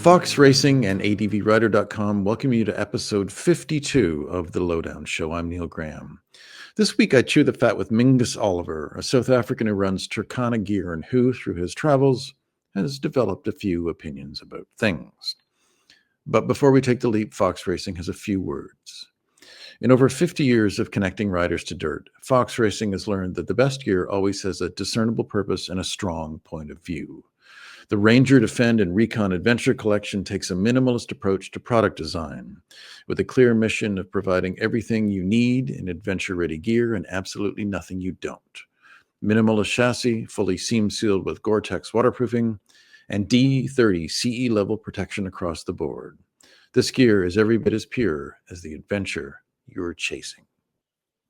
Fox Racing and ADVRider.com welcome you to episode 52 of The Lowdown Show. I'm Neil Graham. This week I chew the fat with Mingus Oliver, a South African who runs Turkana Gear and who, through his travels, has developed a few opinions about things. But before we take the leap, Fox Racing has a few words. In over 50 years of connecting riders to dirt, Fox Racing has learned that the best gear always has a discernible purpose and a strong point of view. The Ranger, Defend, and Recon Adventure Collection takes a minimalist approach to product design, with a clear mission of providing everything you need in adventure-ready gear and absolutely nothing you don't. Minimalist chassis, fully seam-sealed with Gore-Tex waterproofing, and D30 CE level protection across the board. This gear is every bit as pure as the adventure you're chasing.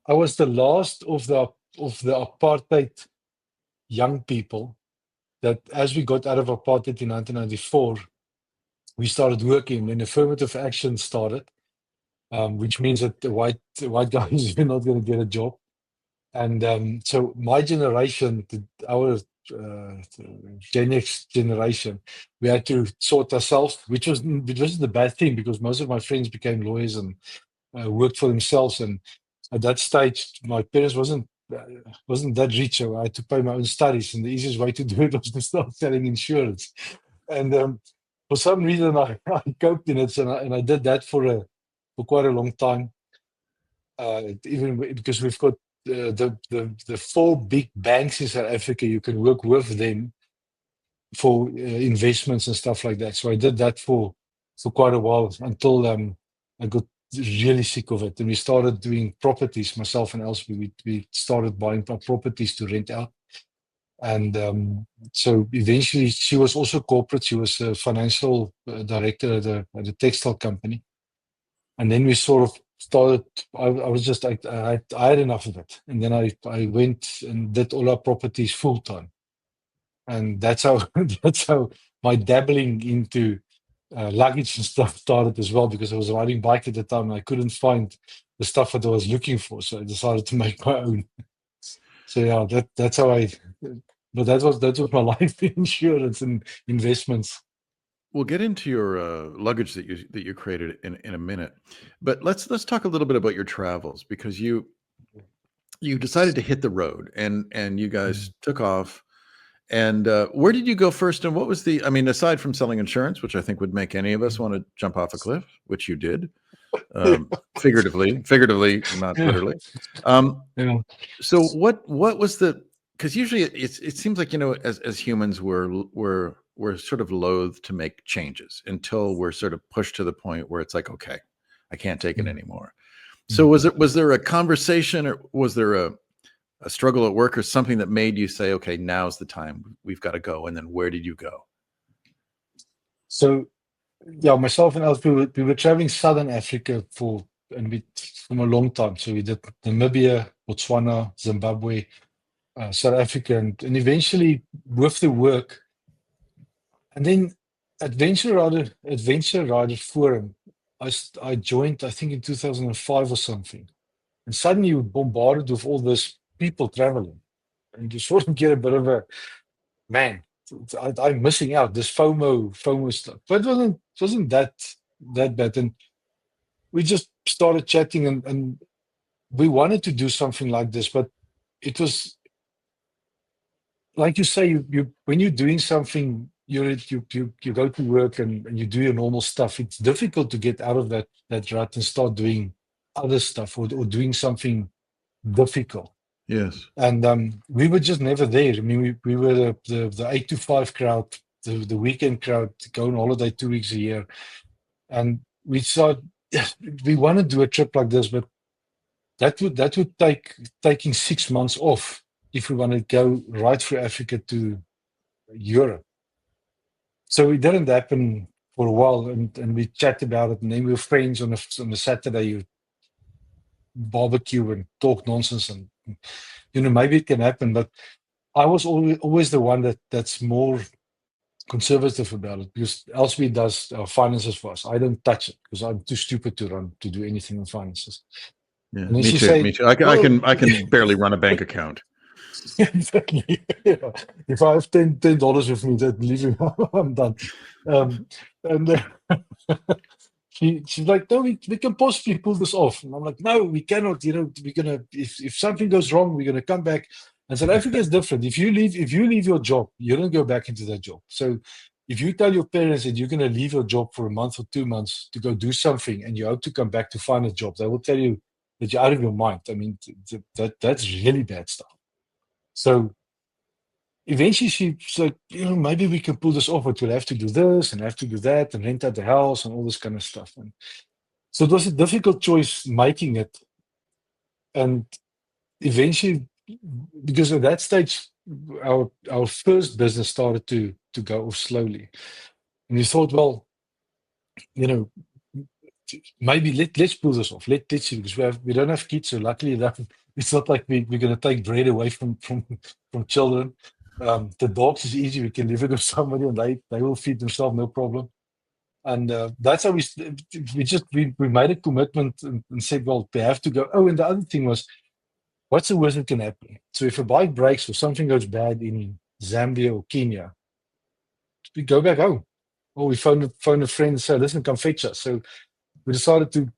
I was the last of the apartheid young people that, as we got out of apartheid in 1994, we started working and affirmative action started, which means that the white guys are not going to get a job. And so my generation, our Gen X generation, we had to sort ourselves, which wasn't the bad thing, because most of my friends became lawyers and worked for themselves. And at that stage, my parents wasn't that rich, so I had to pay my own studies, and the easiest way to do it was to start selling insurance. And for some reason, I coped in it, and I did that for quite a long time. Even because we've got the four big banks in South Africa, you can work with them for investments and stuff like that. So I did that for quite a while until I got really sick of it, and we started doing properties. Myself and Elsie, we started buying properties to rent out, and so eventually she was also corporate. She was a financial director at a textile company, and then we sort of started. I had enough of it, and then I went and did all our properties full time, and that's how my dabbling into luggage and stuff started as well, because I was riding bike at the time and I couldn't find the stuff that I was looking for, so I decided to make my own. So yeah, that's how but that was my life insurance and investments. We'll get into your luggage that you created in a minute, but let's talk a little bit about your travels, because you decided to hit the road and you guys took off. And where did you go first? And what was aside from selling insurance, which I think would make any of us want to jump off a cliff, which you did, figuratively, not literally. So what was because usually it seems like, as humans, we're sort of loath to make changes until we're sort of pushed to the point where it's like, okay, I can't take it anymore. So was there a conversation, or was there a struggle at work, or something that made you say, okay, now's the time, we've got to go? And then where did you go? So yeah, myself and Elsie, we were traveling Southern Africa from a long time. So we did Namibia, Botswana, Zimbabwe, South Africa, and eventually with the work, and then Adventure Rider Forum, I joined, I think in 2005 or something, and suddenly you're bombarded with all this people traveling, and you sort of get a bit of a, man, I'm missing out, this FOMO stuff. But it wasn't that bad, and we just started chatting, and we wanted to do something like this, but it was like you say, you when you're doing something, you go to work and you do your normal stuff. It's difficult to get out of that rut and start doing other stuff, or doing something difficult. Yes. And we were just never there. I mean, we were the 8 to 5 crowd, the weekend crowd, go on holiday 2 weeks a year. And we thought, we want to do a trip like this, but that would taking 6 months off if we want to go right through Africa to Europe. So it didn't happen for a while, and we chat about it, and then we were friends on a Saturday. You barbecue and talk nonsense, and maybe it can happen. But I was always the one that's more conservative about it, because Elsie does finances for us. I don't touch it because I'm too stupid to do anything on finances. Yeah, me too. I can barely run a bank account. Exactly. Yeah. If I have $10 with me, then leave me, I'm done. And she's like, no, we can possibly pull this off. And I'm like, no, we cannot. We're gonna if something goes wrong, we're gonna come back. And South Africa is different. If you leave your job, you don't go back into that job. So if you tell your parents that you're gonna leave your job for a month or 2 months to go do something, and you hope to come back to find a job, they will tell you that you're out of your mind. I mean, that's really bad stuff. So eventually she's like, maybe we can pull this off, but we'll have to do this and have to do that and rent out the house and all this kind of stuff. And so it was a difficult choice making it. And eventually, because at that stage, our first business started to go off slowly. And we thought, well, you know, maybe let's pull this off. Let's see, because we don't have kids, so luckily enough, it's not like we're going to take bread away from children. The dogs is easy; we can leave it with somebody, and they will feed themselves, no problem. And that's how we made a commitment and said, well, they have to go. Oh, and the other thing was, what's the worst that can happen? So if a bike breaks or something goes bad in Zambia or Kenya, we go back home, or we phone a friend and say, listen, come fetch us. So we decided to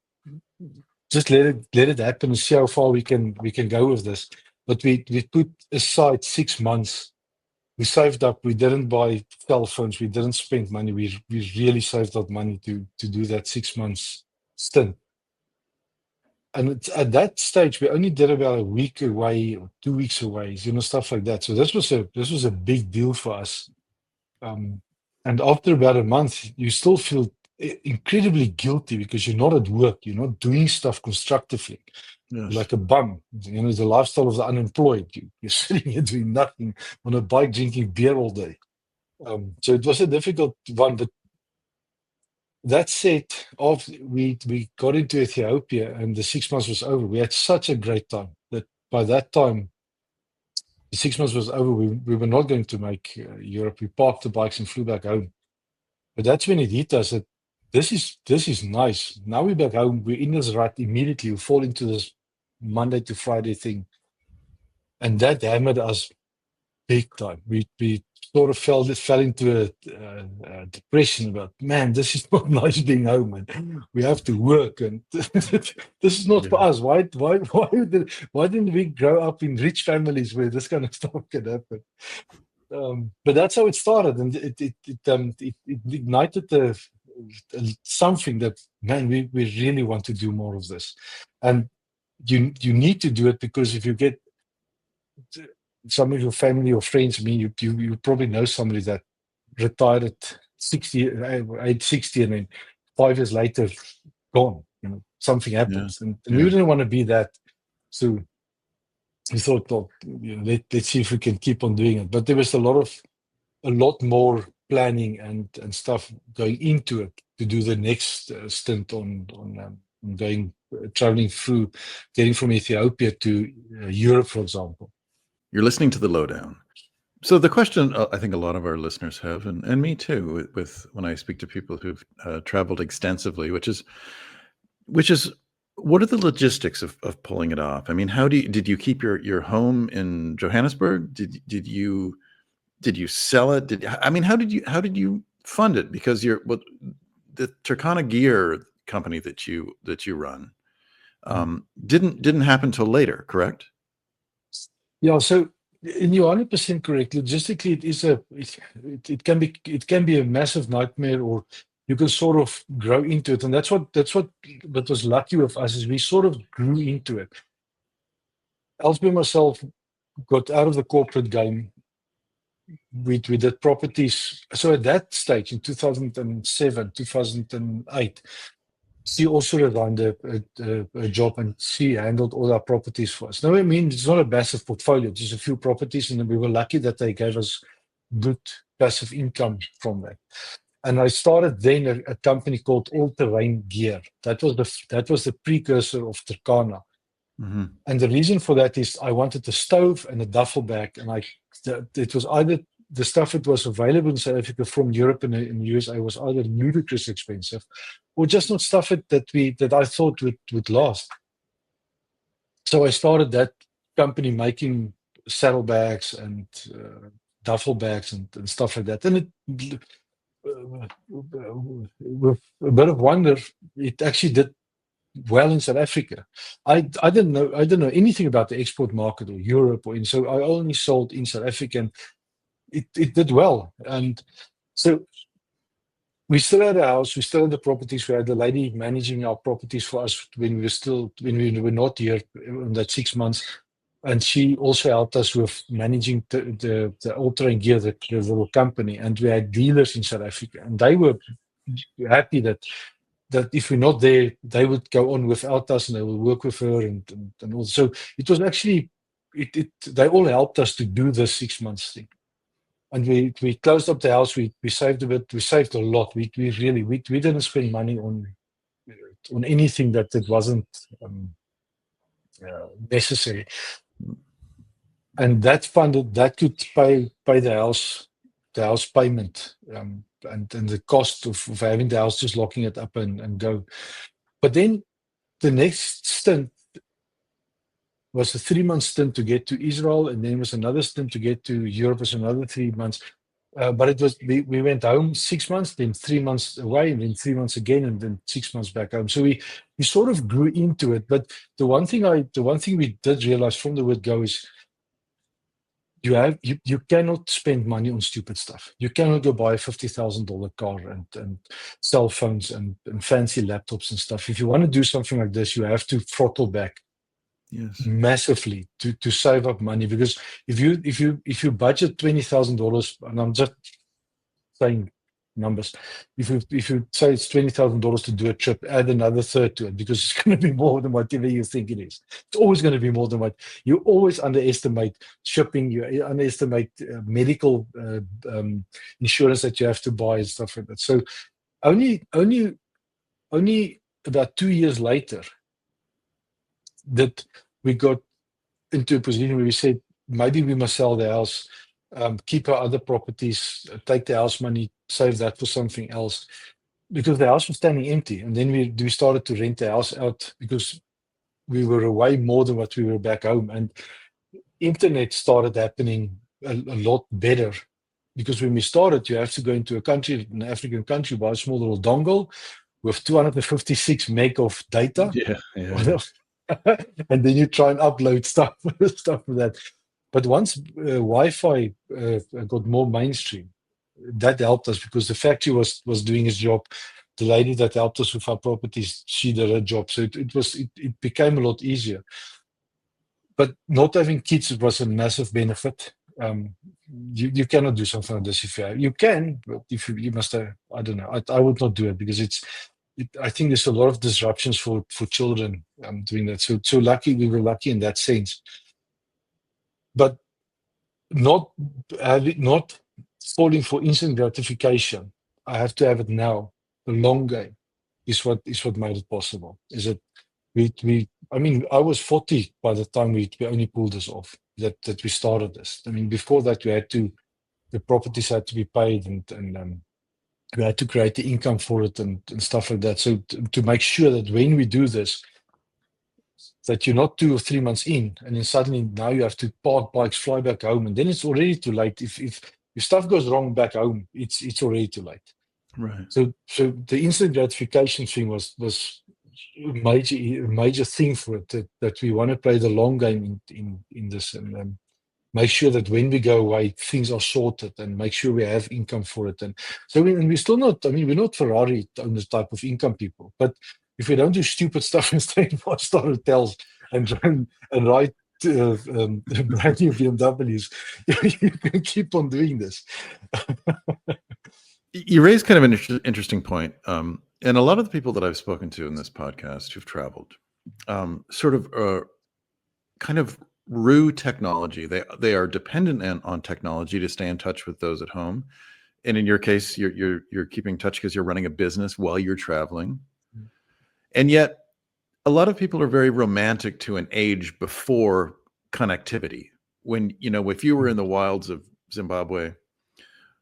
just let it happen and see how far we can go with this. But we put aside 6 months. We saved up. We didn't buy cell phones. We didn't spend money. We really saved up money to do that 6 months stint. And at that stage, we only did about a week away or 2 weeks away, stuff like that. So this was a big deal for us. And after about a month, you still feel incredibly guilty because you're not at work. You're not doing stuff constructively. Yes. Like a bum. The lifestyle of the unemployed. You're sitting here doing nothing on a bike, drinking beer all day. So it was a difficult one. But that said, we got into Ethiopia and the 6 months was over. We had such a great time that by that time, the 6 months was over. We were not going to make Europe. We parked the bikes and flew back home. But that's when it hit us that this is nice. Now we're back home. We're in this rut immediately. We fall into this Monday to Friday thing. And that hammered us big time. We sort of fell into a depression about, man, this is not nice being home, and we have to work, and this is not for us. Why didn't we grow up in rich families where this kind of stuff can happen? But that's how it started, and it ignited something that, man, we really want to do more of this, and you need to do it, because if you get some of your family or friends, I mean, you probably know somebody that retired at 60, age 60, and then 5 years later, gone. Something happens, and we didn't want to be that. So we thought, well, let's see if we can keep on doing it. But there was a lot more planning and stuff going into it to do the next stint on traveling through, getting from Ethiopia to Europe, for example. You're listening to The Lowdown. So the question I think a lot of our listeners have, and me too, with when I speak to people who've traveled extensively, which is, what are the logistics of pulling it off? I mean, did you keep your home in Johannesburg? Did you sell it? How did you fund it? Because the Turkana Gear company that you run didn't happen till later, correct? Yeah, so you're 100% correct. Logistically, it can be a massive nightmare, or you can sort of grow into it, and that's what was lucky with us, is we sort of grew into it. Elsby and myself got out of the corporate game. We did properties. So at that stage, in 2007, 2008, she also resigned a job, and she handled all our properties for us. Now, I mean, it's not a massive portfolio, just a few properties, and we were lucky that they gave us good passive income from that. And I started then a company called All Terrain Gear. That was the precursor of Turkana. Mm-hmm. And the reason for that is I wanted a stove and a duffel bag, and it was either the stuff that was available in South Africa from Europe and in the USA was either ludicrously expensive, or just not stuff that I thought would last. So I started that company making saddlebags and duffel bags and stuff like that. And with a bit of wonder, it actually did well in South Africa. I didn't know anything about the export market or Europe so I only sold in South Africa, and it did well. And so we still had a house, we still had the properties. We had the lady managing our properties for us when we were not here in that 6 months. And she also helped us with managing the All-Terrain Gear, the little company. And we had dealers in South Africa, and they were happy that if we're not there, they would go on without us, and they will work with her and all. So it was actually they all helped us to do this 6 months thing. And we closed up the house. We saved a bit. We saved a lot. We didn't spend money on anything that wasn't necessary. And that could pay the house payment, and the cost of having the house, just locking it up and go. But then the next stint was a 3-month stint to get to Israel, and then was another stint to get to Europe, was another 3 months. But it was we went home 6 months, then 3 months away, and then 3 months again, and then 6 months back home. So we sort of grew into it. But the one thing we did realize from the word go is you cannot spend money on stupid stuff. You cannot go buy a $50,000 car and cell phones and fancy laptops and stuff. If you want to do something like this, you have to throttle back massively to save up money. Because if you budget $20,000, and I'm just saying numbers, if you say it's $20,000 to do a trip, add another third to it, because it's going to be more than whatever you think it is. It's always going to be more than what you always underestimate. Shipping, you underestimate medical insurance that you have to buy and stuff like that. So only about 2 years later that we got into a position where we said, maybe we must sell the house, keep our other properties, take the house money, save that for something else, because the house was standing empty. And then we started to rent the house out, because we were away more than what we were back home. And internet started happening a lot better, because when we started, you have to go into an African country, buy a small little dongle with 256 meg of data. Yeah. And then you try and upload stuff with that. But once Wi-Fi got more mainstream, that helped us, because the factory was doing its job. The lady that helped us with our properties, she did her job. So it became a lot easier. But not having kids, it was a massive benefit. You cannot do something like this if you can, but if you must have, I don't know. I would not do it, because I think there's a lot of disruptions for children doing that. So we were lucky in that sense. But not falling for instant gratification. I have to have it now. The long game is what made it possible. Is it I was 40 by the time we only pulled this off, that we started this. I mean, before that, the properties had to be paid, and we had to create the income for it and stuff like that. So to make sure that when we do this, that you're not 2 or 3 months in, and then suddenly now you have to park bikes, fly back home, and then it's already too late. If stuff goes wrong back home, it's already too late. Right. So the instant gratification thing was a major thing for it, that we want to play the long game in this, and make sure that when we go away, things are sorted, and make sure we have income for it. And so we're still not, we're not Ferrari owners type of income people, but if we don't do stupid stuff and stay in 5-star hotels and ride brand new BMWs, you can keep on doing this. You raised kind of an interesting point. And a lot of the people that I've spoken to in this podcast who've traveled sort of kind of rue technology. They are dependent on technology to stay in touch with those at home. And in your case, you're keeping in touch because you're running a business while you're traveling. And yet a lot of people are very romantic to an age before connectivity. When, if you were in the wilds of Zimbabwe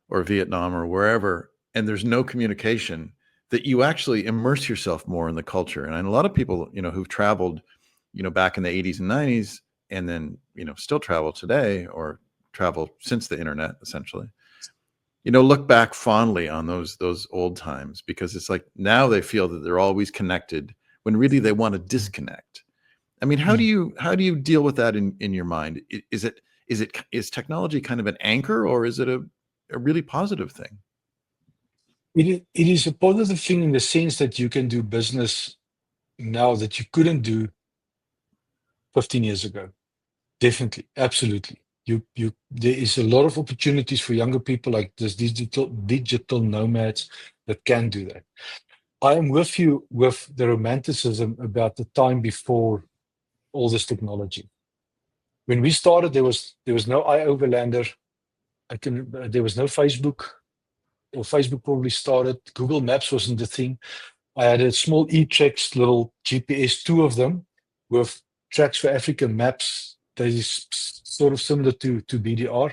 or Vietnam or wherever, and there's no communication, that you actually immerse yourself more in the culture. And a lot of people, who've traveled, back in the 80s and 90s and then, still travel today or travel since the internet, essentially, look back fondly on those old times, because it's like now they feel that they're always connected when really they want to disconnect. I mean, how do you deal with that in your mind? Is technology kind of an anchor, or is it a really positive thing? It is a positive thing in the sense that you can do business now that you couldn't do 15 years ago. Definitely, absolutely. There is a lot of opportunities for younger people like this digital nomads that can do that. I am with you with the romanticism about the time before all this technology. When we started, there was no iOverlander. There was no Facebook, or Facebook probably started. Google Maps wasn't the thing. I had a small eTrex little GPS, two of them, with Tracks for Africa maps that is sort of similar to BDR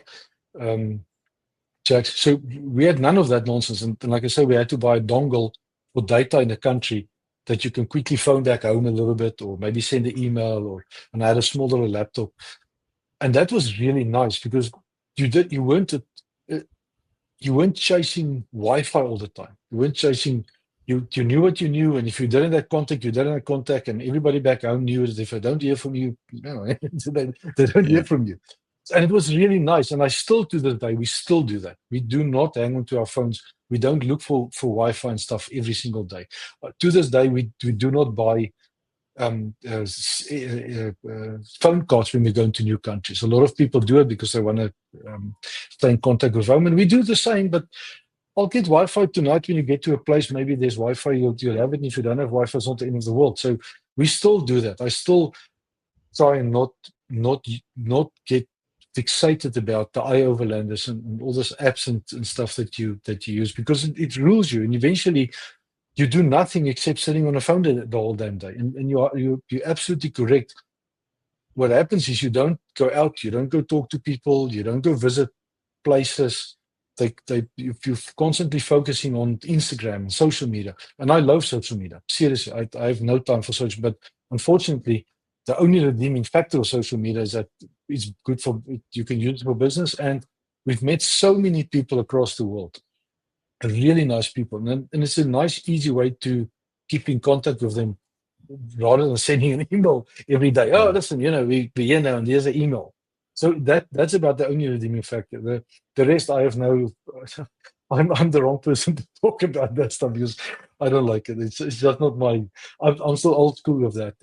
tracks. So we had none of that nonsense. And like I said, we had to buy a dongle for data in the country that you can quickly phone back home a little bit, or maybe send an email, and I had a small little laptop. And that was really nice because you weren't chasing Wi-Fi all the time. You weren't chasing. You knew what you knew, and if you didn't have contact, you didn't have contact, and everybody back home knew that if I don't hear from you, they don't hear from you. And it was really nice. And I still, to this day, we still do that. We do not hang on to our phones. We don't look for Wi-Fi and stuff every single day. To this day, we do not buy phone cards when we go into new countries. A lot of people do it because they want to stay in contact with home, and we do the same. But I'll get Wi-Fi tonight. When you get to a place, maybe there's Wi-Fi, you'll have it. And if you don't have Wi-Fi, it's not the end of the world. So we still do that. I still try and not get fixated about the iOverlanders and all those apps and stuff that you use, because it rules you, and eventually you do nothing except sitting on a phone the whole damn day. And you're absolutely correct. What happens is you don't go out, you don't go talk to people, you don't go visit places. You're constantly focusing on Instagram and social media. And I love social media. Seriously, I have no time for social, but unfortunately, the only redeeming factor of social media is that it's good you can use it for business. And we've met so many people across the world, really nice people. And it's a nice, easy way to keep in contact with them rather than sending an email every day. Oh, listen, we're here now, and here's an email. So that's about the only redeeming factor. The rest, I have no. I'm the wrong person to talk about that stuff because I don't like it. It's just not my. I'm still old school with that.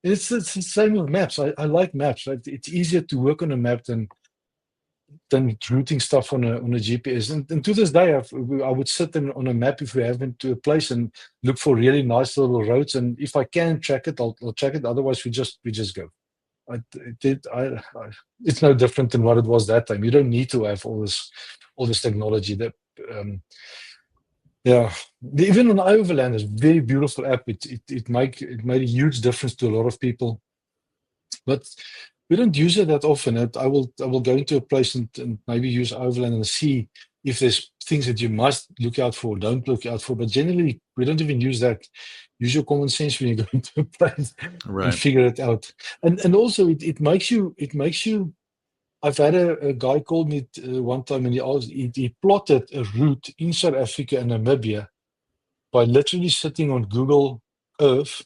It's the same with maps. I like maps. Right? It's easier to work on a map than routing stuff on a GPS. And to this day, I would sit on a map if we have been to a place and look for really nice little roads. And if I can track it, I'll track it. Otherwise, we just go. It's no different than what it was that time. You don't need to have all this technology. That even on iOverlander, very beautiful app. It made a huge difference to a lot of people, but we don't use it that often. I will go into a place and maybe use iOverlander and see if there's things that you must look out for, don't look out for. But generally, we don't even use that. Use your common sense when you go into a place and figure it out. And also, it makes you. I've had a guy called me one time, and he plotted a route in South Africa and Namibia by literally sitting on Google Earth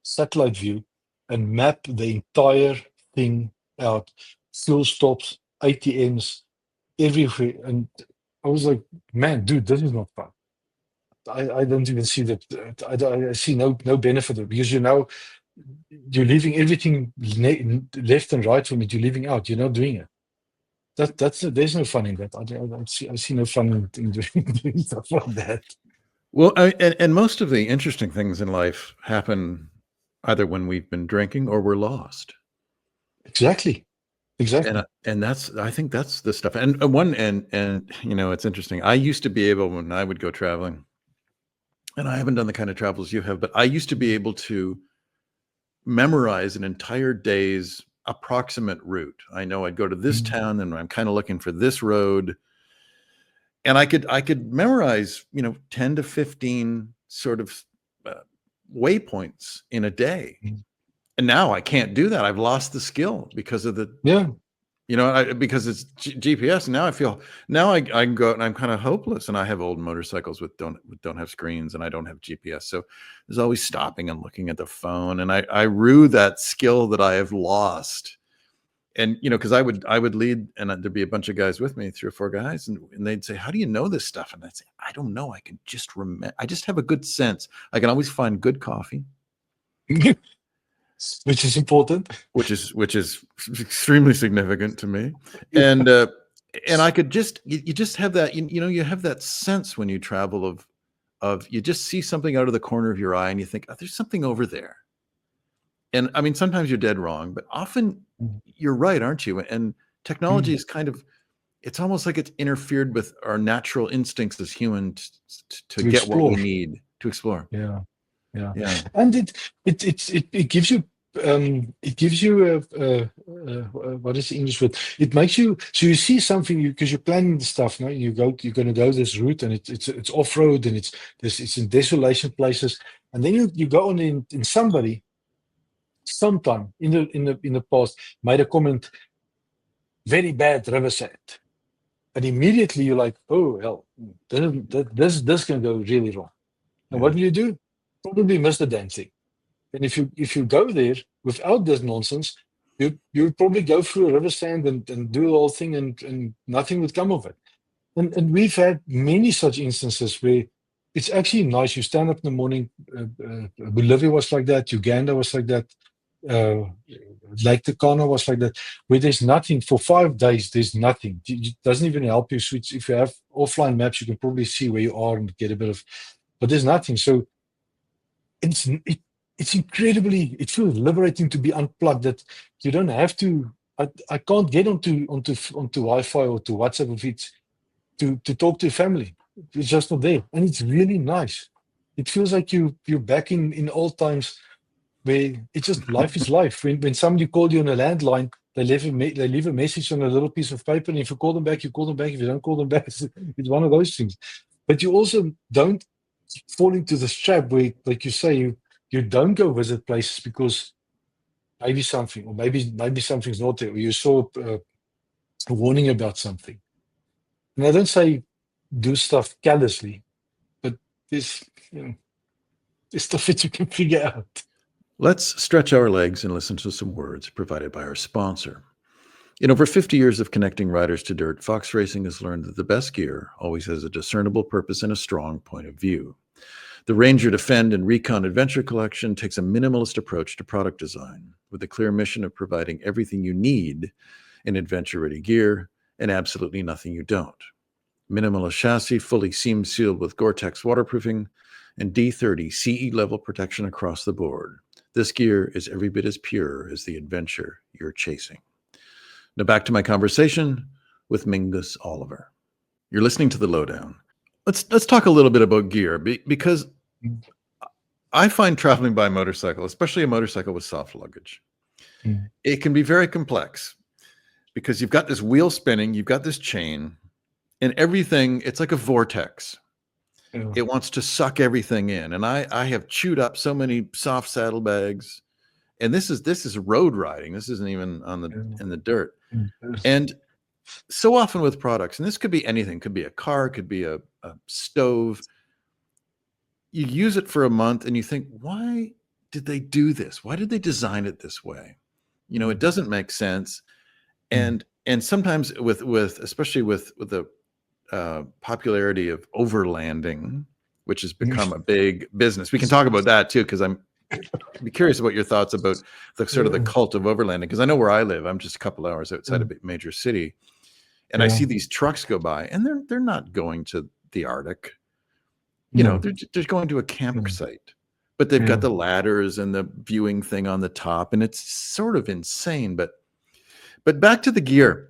satellite view and map the entire thing out, fuel stops, ATMs, everywhere. And I was like, man, dude, this is not fun. I don't even see that. I see no benefit of it, because you're leaving everything left and right from it. You're leaving out. You're not doing it. There's no fun in that. I see no fun in doing stuff like that. Well, and most of the interesting things in life happen either when we've been drinking or we're lost. Exactly. And I think that's the stuff. And it's interesting. I used to be able, when I would go traveling, and I haven't done the kind of travels you have, but I used to be able to memorize an entire day's approximate route. I know I'd go to this town and I'm kind of looking for this road. And I could memorize, 10 to 15 sort of waypoints in a day. And now I can't do that. I've lost the skill because of the, Yeah. because it's GPS. And now I feel, I can go out and I'm kind of hopeless. And I have old motorcycles with don't have screens, and I don't have GPS. So there's always stopping and looking at the phone. And I rue that skill that I have lost. And, because I would lead, and there'd be a bunch of guys with me, 3 or 4 guys, and they'd say, "How do you know this stuff?" And I'd say, "I don't know. I can just remember. I just have a good sense. I can always find good coffee." Which is important. Which is extremely significant to me. And I could just, you just have that, you have that sense when you travel of you just see something out of the corner of your eye and you think, "Oh, there's something over there." And I mean, sometimes you're dead wrong, but often you're right, aren't you? And technology is it's almost like it's interfered with our natural instincts as humans to get explore. what we need to explore. Yeah. Yeah. And it gives you what is the English word? It makes you, so you see something, because you're planning the stuff. No, you're going to go this route, and it's off road, and it's in desolation places, and then you go on in somebody sometime in the past made a comment, very bad riverside, and immediately you're like, oh hell, this can go really wrong. And what will you do? Probably miss the damn thing. And if you go there without this nonsense, you probably go through a river sand and do the whole thing, and nothing would come of it. And we've had many such instances where it's actually nice. You stand up in the morning. Bolivia was like that. Uganda was like that. Lake Turkana was like that, where there's nothing for 5 days. There's nothing. It doesn't even help you switch. If you have offline maps, you can probably see where you are and get a bit of, but there's nothing. So it's incredibly, it feels liberating to be unplugged, that you don't have to, I can't get onto Wi-Fi or to WhatsApp with it to talk to family. It's just not there. And it's really nice. It feels like you're back in old times, where it's just life is life. When somebody called you on a landline, they leave a message on a little piece of paper, and if you call them back, you call them back. If you don't call them back, it's one of those things. But you also don't fall into this trap where, like you say, you don't go visit places because maybe something, or maybe something's not there, or you saw a warning about something. And I don't say do stuff callously, but there's stuff that you can figure out. Let's stretch our legs and listen to some words provided by our sponsor. In over 50 years of connecting riders to dirt, Fox Racing has learned that the best gear always has a discernible purpose and a strong point of view. The Ranger Defend and Recon Adventure Collection takes a minimalist approach to product design, with a clear mission of providing everything you need in adventure-ready gear and absolutely nothing you don't. Minimalist chassis, fully seam sealed with Gore-Tex waterproofing, and D30 CE level protection across the board. This gear is every bit as pure as the adventure you're chasing. Now back to my conversation with Mingus Oliver. You're listening to The Lowdown. Let's talk a little bit about gear, because I find traveling by motorcycle, especially a motorcycle with soft luggage, it can be very complex, because you've got this wheel spinning, you've got this chain, and everything, it's like a vortex. Yeah. It wants to suck everything in. And I have chewed up so many soft saddlebags, and this is road riding. This isn't even in the dirt. And so often with products, and this could be anything, could be a car, could be a stove. You use it for a month and you think, why did they do this? Why did they design it this way? It doesn't make sense. And sometimes especially with the popularity of overlanding, which has become a big business. We can talk about that too, because I'd be curious about your thoughts about the sort of the cult of overlanding. Because I know where I live, I'm just a couple hours outside a major city, and I see these trucks go by, and they're not going to the Arctic. They're going to a campsite, but they've got the ladders and the viewing thing on the top, and it's sort of insane. But back to the gear.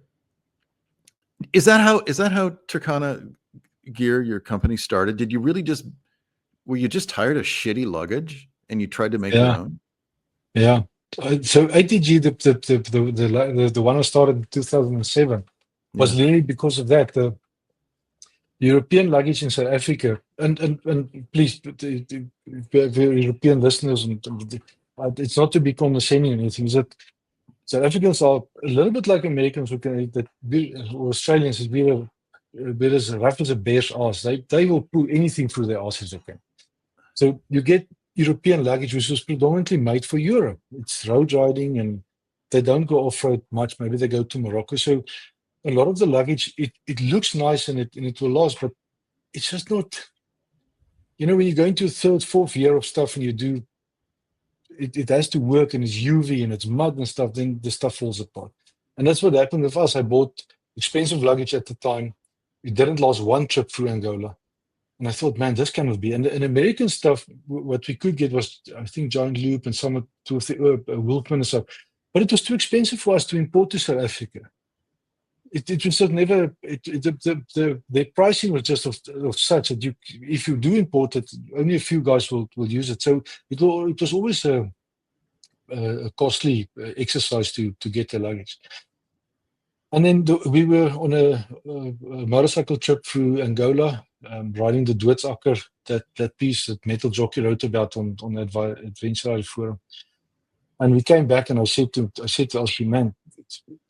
Is that how Turkana Gear, your company, started? Did you really were you just tired of shitty luggage and you tried to make your own? Yeah. So ATG, the one I started in 2007, was literally because of that. The European luggage in South Africa, and please, the European listeners, and it's not to be condescending or anything, is that South Africans are a little bit like Americans or Australians, is we're as rough as a bear's ass. They will pull anything through their ass if they can. So you get European luggage, which was predominantly made for Europe. It's road riding and they don't go off-road much. Maybe they go to Morocco. So a lot of the luggage, it looks nice and it will last, but it's just not, when you go into third, fourth year of stuff and you do, it has to work and it's UV and it's mud and stuff, then the stuff falls apart. And that's what happened with us. I bought expensive luggage at the time. It didn't last one trip through Angola. And I thought, man, this cannot be. And American stuff, what we could get was, I think, Giant Loop and some two of the Wolfman and stuff. But it was too expensive for us to import to South Africa. It was just never, the pricing was just of such that if you do import it, only a few guys will use it. So it was always a costly exercise to get the luggage. And then we were on a motorcycle trip through Angola, riding the Doodsakker, that piece that Metal Jockey wrote about on Adventure Ride Forum. And we came back and I said to Elsie, man,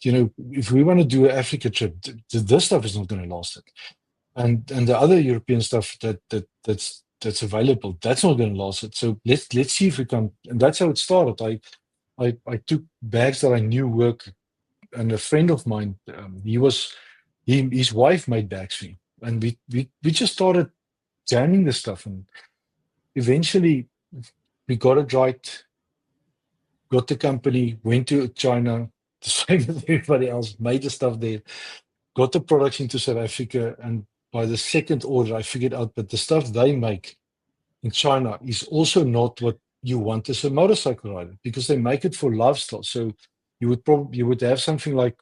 if we want to do an Africa trip, this stuff is not going to last it. And the other European stuff that's available, that's not going to last it. So let's see if we can. And that's how it started. I took bags that I knew work, and a friend of mine, his wife made bags for him, and we just started jamming the stuff, and eventually we got it right. Got the company, went to China, the same as everybody else, made the stuff there, got the products into South Africa, and by the second order, I figured out that the stuff they make in China is also not what you want as a motorcycle rider, because they make it for lifestyle. So you would have something like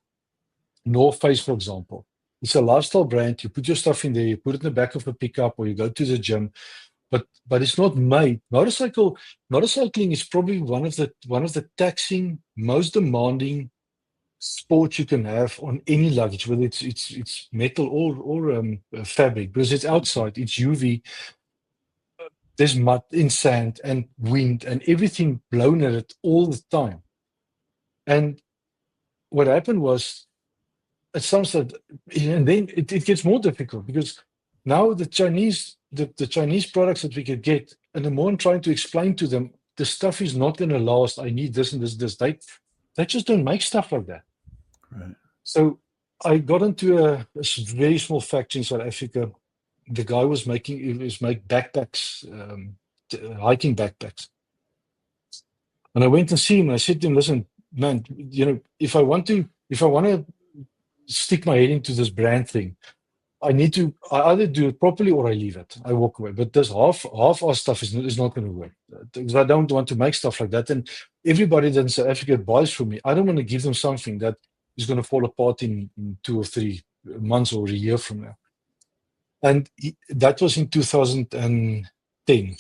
North Face, for example. It's a lifestyle brand. You put your stuff in there, you put it in the back of a pickup, or you go to the gym. But it's not made. Motorcycling is probably one of the taxing, most demanding sports you can have on any luggage, whether it's metal or fabric, because it's outside, it's UV. There's mud and sand and wind and everything blown at it all the time. And what happened was, at some stage, and then it gets more difficult, because now the Chinese products that we could get, and the more I'm trying to explain to them, the stuff is not going to last. I need this and this. They just don't make stuff like that. Right. So I got into a very small factory in South Africa. The guy was making backpacks, hiking backpacks. And I went and see him. And I said to him, "Listen, man, if I want to stick my head into this brand thing, I either do it properly or I leave it. I walk away. But this half our stuff is not going to work, because I don't want to make stuff like that. And everybody that in South Africa buys from me, I don't want to give them something that is going to fall apart in 2 or 3 months or a year from now." And that was in 2010.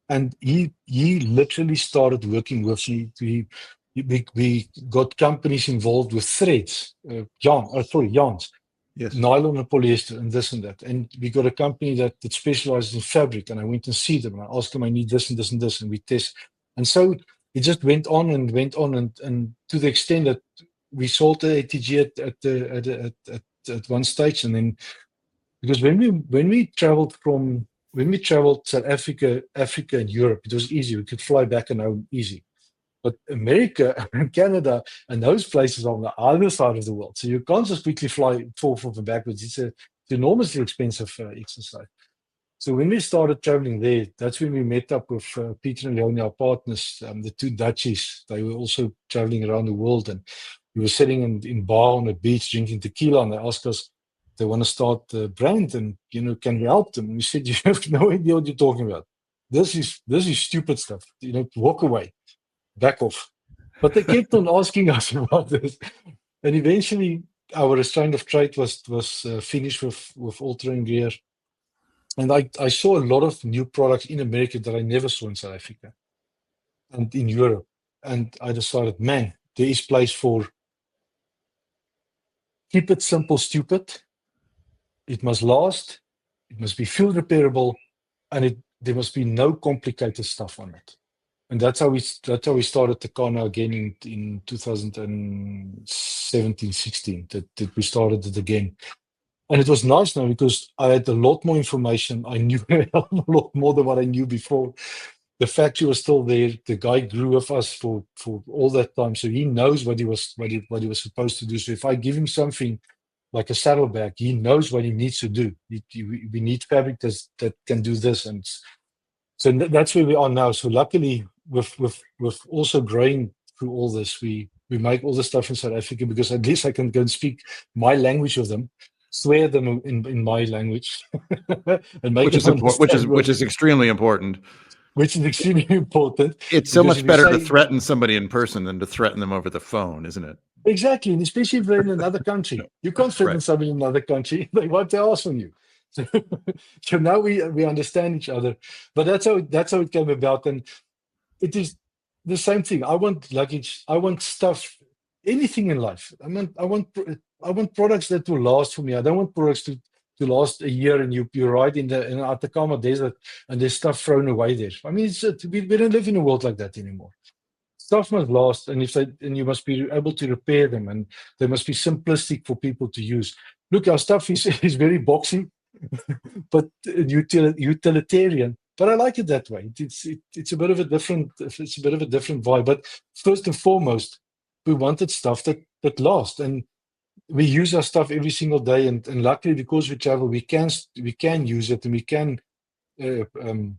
And he literally started working with me. We got companies involved with threads, yarns. Yes. Nylon and polyester and this and that. And we got a company that specializes in fabric, and I went and see them and I asked them, I need this and this and this, and we test. And so it just went on and to the extent that we sold the ATG at one stage. And then, because when we traveled South Africa and Europe, it was easy. We could fly back and home easy. But America and Canada and those places are on the other side of the world. So you can't just quickly fly forth and backwards. It's an enormously expensive exercise. So when we started traveling there, that's when we met up with Peter and Leonie, our partners, the two Dutchies. They were also traveling around the world. And we were sitting in bar on a beach drinking tequila. And they asked us, they want to start the brand, and can we help them? And we said, you have no idea what you're talking about. This is stupid stuff. Walk away. Back off. But they kept on asking us about this. And eventually our restraint of trade was finished with Ultra and Greer. And I saw a lot of new products in America that I never saw in South Africa and in Europe. And I decided, man, there is place for keep it simple, stupid. It must last. It must be field repairable. And there must be no complicated stuff on it. And that's how we started Takana again in 2017, 16, that we started it again. And it was nice now because I had a lot more information. I knew a lot more than what I knew before. The factory was still there. The guy grew with us for all that time, so he knows what he was supposed to do. So if I give him something like a saddlebag, he knows what he needs to do. We need fabric that can do this, and so that's where we are now. So luckily, with also growing through all this, we make all the stuff in South Africa because at least I can go and speak my language with them, swear them in my language, and make Which is them important, which understand is extremely important. which is extremely important. It's so Because much if you better to say threaten somebody in person than to threaten them over the phone, isn't it? exactly, and especially if they're in another country, you can't threaten Right. somebody in another country. They wipe their ass on you. So, so now we understand each other, but that's how it came about, and it is the same thing. I want luggage. I want stuff. Anything in life. I want products that will last for me. I don't want products to last a year and you ride in the Atacama Desert and there's stuff thrown away there. I mean, we don't live in a world like that anymore. Stuff must last, and you must be able to repair them, and they must be simplistic for people to use. Look, our stuff is very boxy, but utilitarian. But I like it that way. It's a bit of a different vibe. But first and foremost, we wanted stuff that lasts, and we use our stuff every single day. And luckily, because we travel, we can use it, and we can learn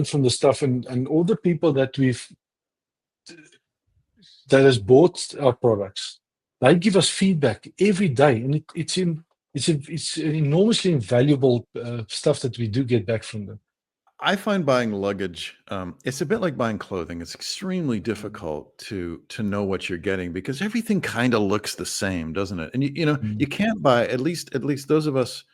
from the stuff. And all the people that has bought our products, they give us feedback every day, and it's enormously invaluable stuff that we do get back from them. I find buying luggage, it's a bit like buying clothing. It's extremely difficult to know what you're getting because everything kind of looks the same, doesn't it? And you can't buy, at least those of us.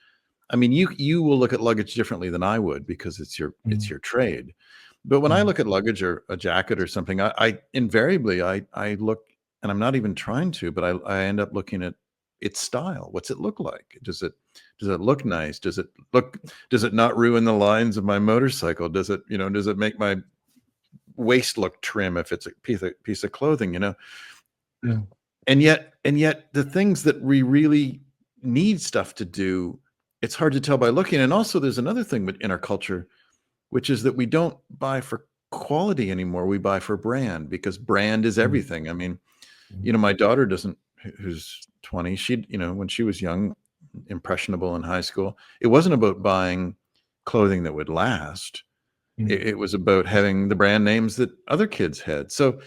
I mean, you will look at luggage differently than I would because it's your trade. But when I look at luggage or a jacket or something, I invariably I look, and I'm not even trying to, but I end up looking at its style. What's it look like? Does it look nice? Does it not ruin the lines of my motorcycle? Does it make my waist look trim if it's a piece of clothing, Yeah. And yet the things that we really need stuff to do, it's hard to tell by looking. And also there's another thing in our culture, which is that we don't buy for quality anymore. We buy for brand because brand is everything. I mean, my daughter who's 20, when she was young, impressionable in high school, it wasn't about buying clothing that would last. It was about having the brand names that other kids had. So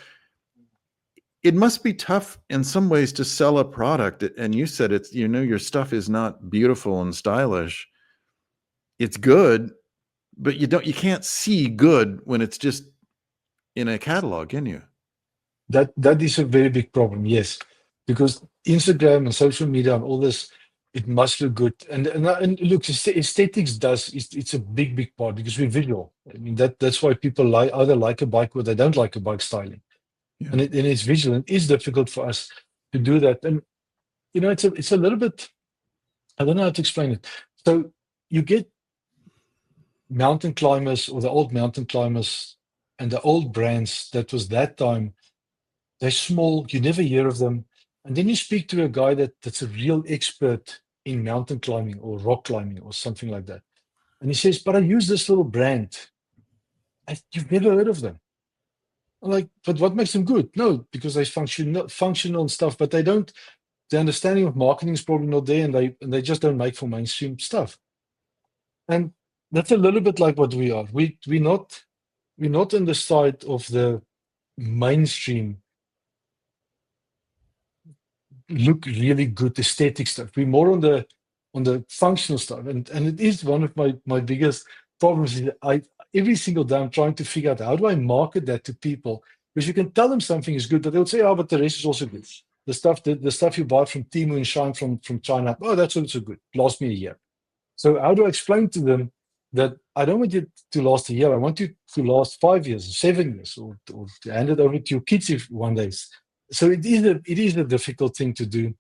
it must be tough in some ways to sell a product. And you said your stuff is not beautiful and stylish. It's good, but you can't see good when it's just in a catalog, can you? That is a very big problem, yes, because Instagram and social media and all this, it must look good. And look, aesthetics it's a big part because we're visual. I mean that's why people either like a bike or they don't like a bike styling. Yeah. And it's visual, and it's difficult for us to do that. And it's a little bit, I don't know how to explain it. So you get mountain climbers or the old mountain climbers and the old brands that was that time. They're small, you never hear of them. And then you speak to a guy that's a real expert in mountain climbing or rock climbing or something like that. And he says, but I use this little brand. You've never heard of them. I'm like, but what makes them good? No, because they're functional and stuff, but the understanding of marketing is probably not there, and they just don't make for mainstream stuff. And that's a little bit like what we are. We're not on the side of the mainstream look really good aesthetic stuff. We're more on the functional stuff, and it is one of my biggest problems. Is every single day I'm trying to figure out how do I market that to people, because you can tell them something is good, but they'll say, "Oh, but the rest is also good." The stuff you buy from Temu and Shine from China, oh, that's also good. Last me a year. So how do I explain to them that I don't want it to last a year? I want it to last 5 years, 7 years, or to hand it over to your kids if one day. So it is a difficult thing to do.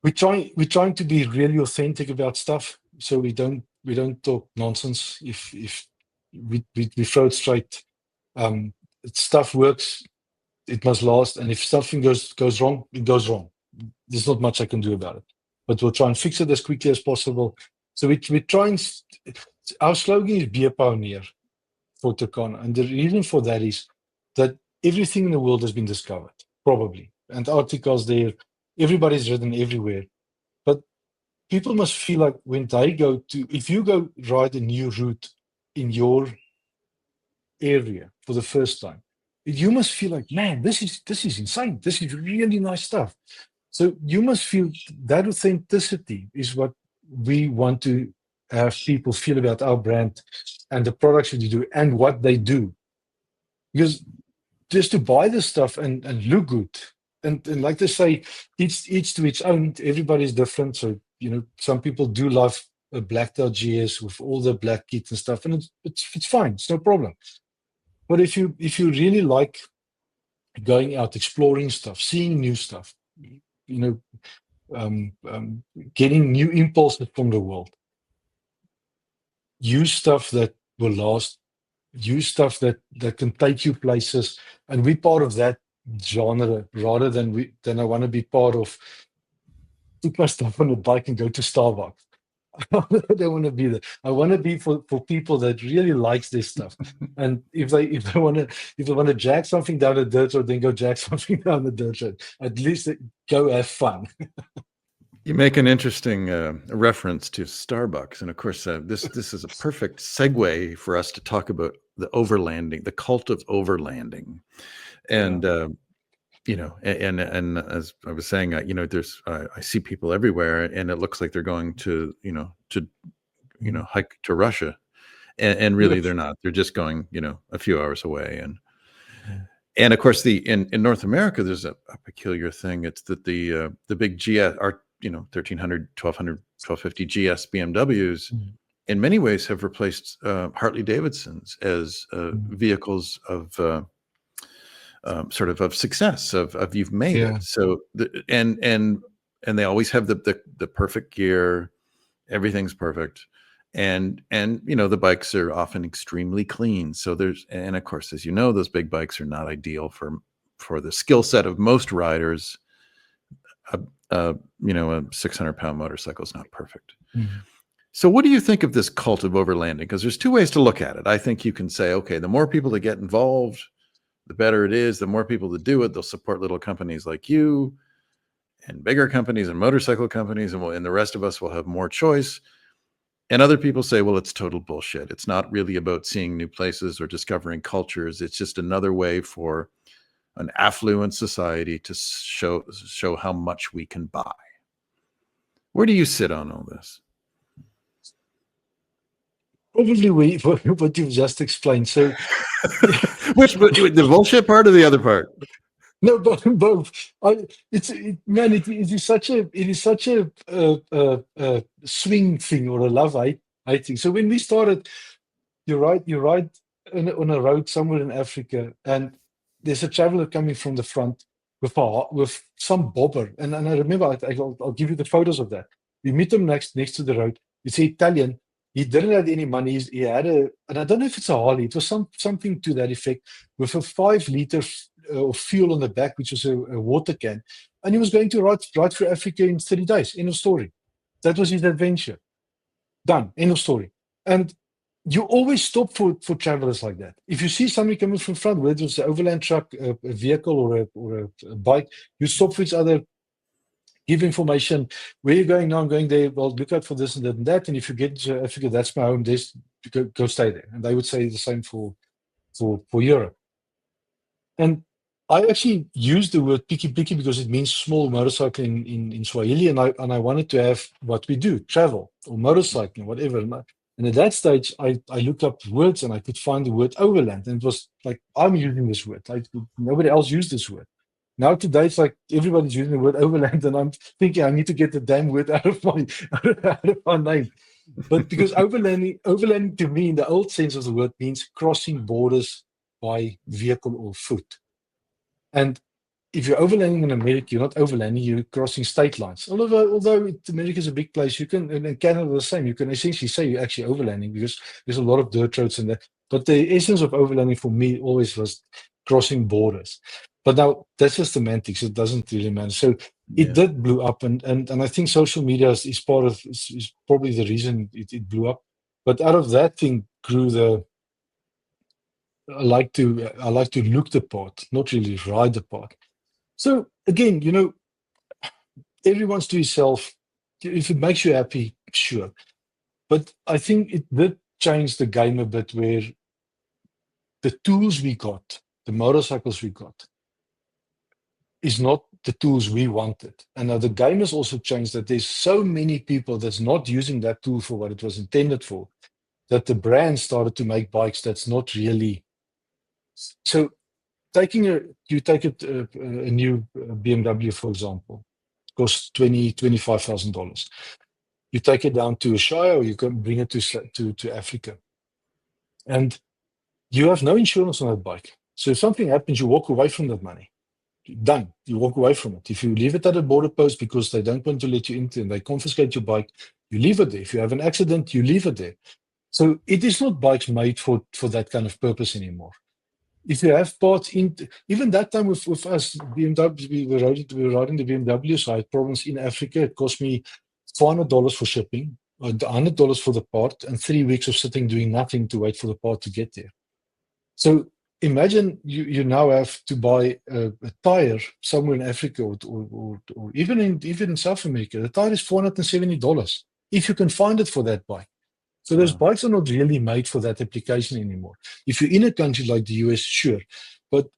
We're trying to be really authentic about stuff, so we don't talk nonsense. If we throw it straight. Stuff works, it must last, and if something goes wrong, it goes wrong. There's not much I can do about it, but we'll try and fix it as quickly as possible. So we try and our slogan is "Be a pioneer" for Turkana, and the reason for that is that everything in the world has been discovered, probably, and articles there, everybody's written everywhere, but people must feel like when they go to, if you go ride a new route in your area for the first time, you must feel like, man, this is insane. This is really nice stuff. So you must feel that authenticity is what we want to have people feel about our brand and the products that you do and what they do. Because just to buy this stuff and look good, and like they say, each to its own. Everybody's different. So some people do love a blacked out GS with all the black kit and stuff, and it's fine. It's no problem. But if you really like going out, exploring stuff, seeing new stuff, getting new impulses from the world, use stuff that will last, use stuff that can take you places, and be part of that genre rather than I want to be part of, put my stuff on a bike and go to Starbucks. I don't want to be there. I want to be for people that really likes this stuff. And if they want to jack something down the dirt road, then go jack something down the dirt road. At least go have fun. You make an interesting reference to Starbucks, and of course, this is a perfect segue for us to talk about the overlanding, the cult of overlanding, and and as I was saying, there's I see people everywhere, and it looks like they're going to hike to Russia, and really they're not. They're just going a few hours away, and of course in North America there's a peculiar thing. It's that the big GS are 1300, 1200, 1250 GS BMWs in many ways have replaced Harley Davidsons as vehicles of sort of success, of you've made it. So and they always have the perfect gear, everything's perfect, and the bikes are often extremely clean. So and of course, as you know, those big bikes are not ideal for the skill set of most riders. A 600-pound motorcycle is not perfect. So what do you think of this cult of overlanding? Because there's two ways to look at it. I think you can say, okay, the more people that get involved, the better it is. The more people that do it, they'll support little companies like you and bigger companies and motorcycle companies, and the rest of us will have more choice. And other people say, well, it's total bullshit. It's not really about seeing new places or discovering cultures. It's just another way for an affluent society to show how much we can buy. Where do you sit on all this? Probably what you've just explained. So, which the bullshit part or the other part? No, both. It is such a swing thing or a love-hate thing. So when we started, you ride on a road somewhere in Africa, and there's a traveler coming from the front with some bobber, and I remember I'll give you the photos of that. We meet him next to the road. It's Italian. He didn't have any money. He had and I don't know if it's a Harley. It was something to that effect, with a 5 liter of fuel on the back, which was a water can, and he was going to ride through Africa in 30 days. End of story. That was his adventure. Done. End of story. And you always stop for travelers like that. If you see somebody coming from front, whether it's an overland truck, a vehicle, or a bike, you stop for each other, give information. Where are you going now? I'm going there. Well, look out for this and that and that. And if you get to Africa, that's my home. Go stay there. And they would say the same for Europe. And I actually use the word piki piki because it means small motorcycle in Swahili, and I wanted to have what we do, travel or motorcycling, whatever. And at that stage, I looked up words and I could find the word overland, and it was like, I'm using this word. Nobody else used this word. Now today, it's like everybody's using the word overland, and I'm thinking I need to get the damn word out of my name. But because overlanding to me, in the old sense of the word, means crossing borders by vehicle or foot. And if you're overlanding in America, you're not overlanding, you're crossing state lines. Although America is a big place, you can, and Canada the same, you can essentially say you're actually overlanding because there's a lot of dirt roads and that. But the essence of overlanding for me always was crossing borders. But now that's just semantics. It doesn't really matter. So it Yeah. did blew up, and I think social media is part of is probably the reason it blew up. But out of that thing grew the I like to look the part, not really ride the part. So again, everyone's to himself. If it makes you happy, sure. But I think it did change the game a bit where the tools we got, the motorcycles we got, is not the tools we wanted. And now the game has also changed that there's so many people that's not using that tool for what it was intended for, that the brand started to make bikes that's not really. So you take a new BMW, for example, costs $25,000. You take it down to a Shire, or you can bring it to Africa, and you have no insurance on that bike. So if something happens, you walk away from that money. Done. You walk away from it. If you leave it at a border post because they don't want to let you into and they confiscate your bike, you leave it there. If you have an accident, you leave it there. So it is not bikes made for that kind of purpose anymore. If you have parts even that time with us, BMW, we were riding the BMW, so I had problems in Africa. It cost me $400 for shipping, $100 for the part, and 3 weeks of sitting doing nothing to wait for the part to get there. So imagine you now have to buy a tire somewhere in Africa or even in South America. The tire is $470 if you can find it for that bike. So those Wow. bikes are not really made for that application anymore. If you're in a country like the US, sure, but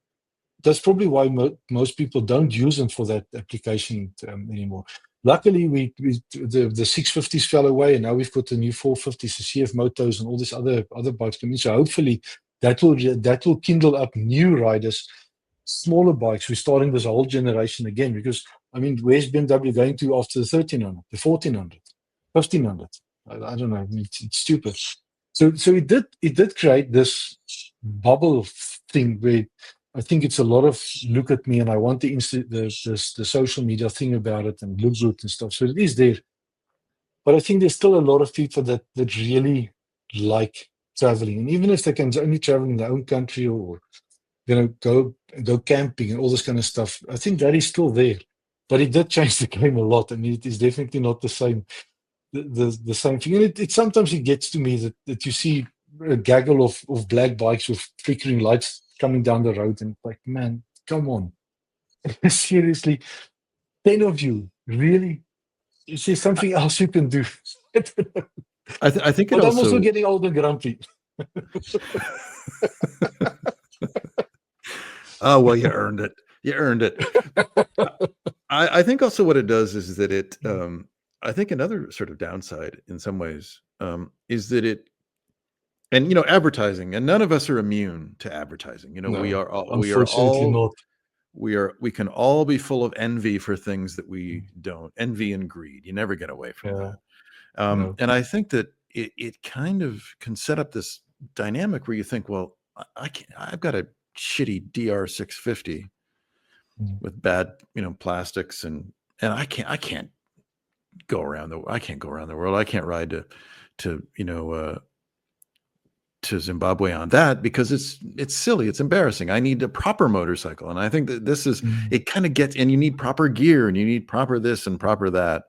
that's probably why most people don't use them for that application anymore. Luckily, the 650s fell away, and now we've got the new 450s, the CF Motos, and all these other bikes coming. So hopefully that will kindle up new riders, smaller bikes. We're starting this whole generation again because where's BMW going to after the 1300, the 1400, 1500? I don't know. I mean, it's stupid. So it did create this bubble thing where I think it's a lot of look at me and I want the social media thing about it and look good and stuff. So it is there. But I think there's still a lot of people that really like traveling. And even if they can only travel in their own country or go camping and all this kind of stuff, I think that is still there. But it did change the game a lot. I mean, it is definitely not the same. The same thing. And it sometimes it gets to me that you see a gaggle of black bikes with flickering lights coming down the road, and like, man, come on. Seriously, 10 of you, really? Is there something else you can do? I think it But I'm also. also getting old and grumpy. Oh well, you earned it. You earned it. I think also what it does is that it. I think another sort of downside in some ways is that it, and advertising, and none of us are immune to advertising. No, we are all unfortunately not. we can all be full of envy for things that we don't. Envy and greed. You never get away from that. No. And I think that it kind of can set up this dynamic where you think, well, I've got a shitty DR650 with bad, plastics, and I can't go around the world. I can't ride to Zimbabwe on that because it's silly. It's embarrassing. I need a proper motorcycle. And I think that this is, it kind of gets, and you need proper gear and you need proper this and proper that.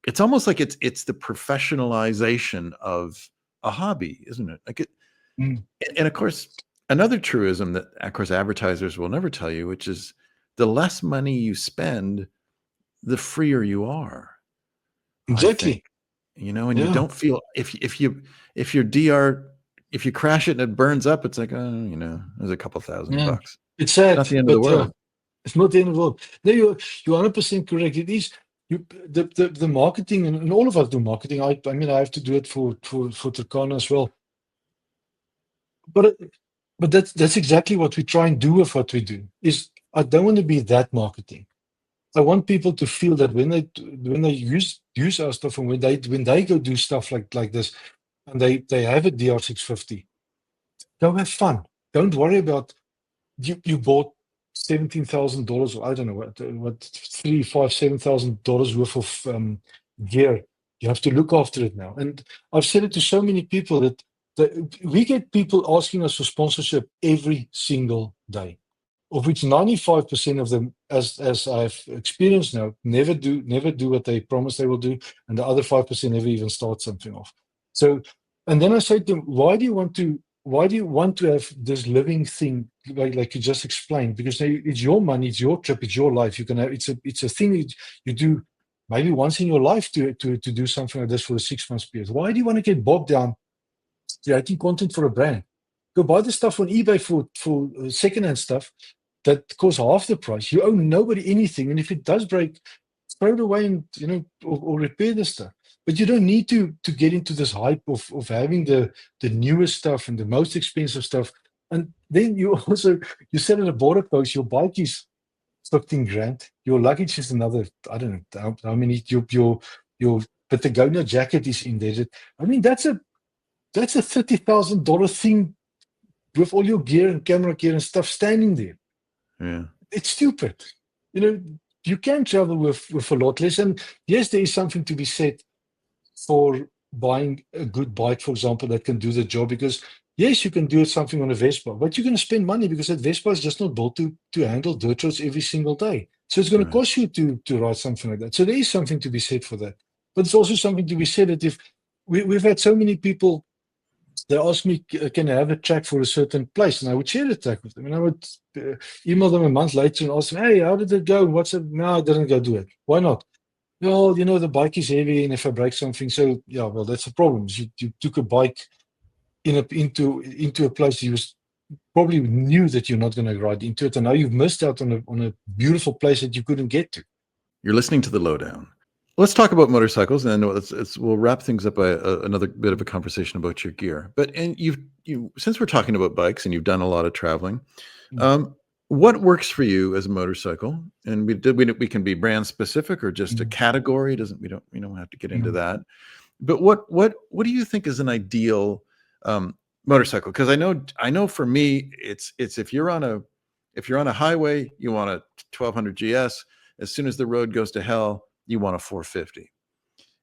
It's almost like it's the professionalization of a hobby, isn't it? Like and of course, another truism that, of course, advertisers will never tell you, which is the less money you spend, the freer you are. Exactly. And you don't feel if you crash it and it burns up, it's like, there's a couple $1,000. It's sad. It's not the end of the world. It's not the end of the world. No, you're 100% correct. It is the marketing, and all of us do marketing. I have to do it for Turkana as well. But that's exactly what we try and do with what we do. Is I don't want to be that marketing. I want people to feel that when they use our stuff, and when they go do stuff like this, and they have a DR650, go have fun. Don't worry about you bought $17,000, or I don't know what $3,000, $5,000, $7,000 worth of gear. You have to look after it now. And I've said it to so many people that We get people asking us for sponsorship every single day, of which 95% of them, as I've experienced now, never do what they promise they will do, and the other 5% never even start something off. So, and then I say to them, why do you want to have this living thing like you just explained? Because it's your money, it's your trip, it's your life. You can have it's a thing that you do maybe once in your life to do something like this for a 6 months period. Why do you want to get bogged down creating content for a brand? Go buy the stuff on eBay for secondhand stuff that costs half the price. You owe nobody anything, and if it does break, throw it away and or repair the stuff. But you don't need to get into this hype of having the newest stuff and the most expensive stuff. And then you set at a border post, your bike is 15 grand, your luggage is another, I don't know how many, your Patagonia jacket is indebted. I mean, that's a $30,000 thing with all your gear and camera gear and stuff standing there. Yeah. It's stupid. You can travel with a lot less. And yes, there is something to be said for buying a good bike, for example, that can do the job. Because yes, you can do something on a Vespa, but you're going to spend money because that Vespa is just not built to handle dirt roads every single day. So it's going to cost you to ride something like that. So there is something to be said for that. But it's also something to be said that if we've had so many people, they ask me, can I have a track for a certain place? And I would share the track with them. And I would email them a month later and ask them, hey, how did it go? What's it? No, I didn't go do it. Why not? Well, the bike is heavy, and if I break something, so yeah, well, that's a problem. You took a bike into a place you probably knew that you're not going to ride into it, and now you've missed out on a beautiful place that you couldn't get to. You're listening to The Lowdown. Let's talk about motorcycles, and we'll wrap things up by another bit of a conversation about your gear. But since we're talking about bikes and you've done a lot of traveling, what works for you as a motorcycle? And we can be brand specific or just a category. We don't have to get into that. But what do you think is an ideal motorcycle? Because I know for me, it's if you're on a highway, you want a 1200 GS. As soon as the road goes to hell, you want a 450.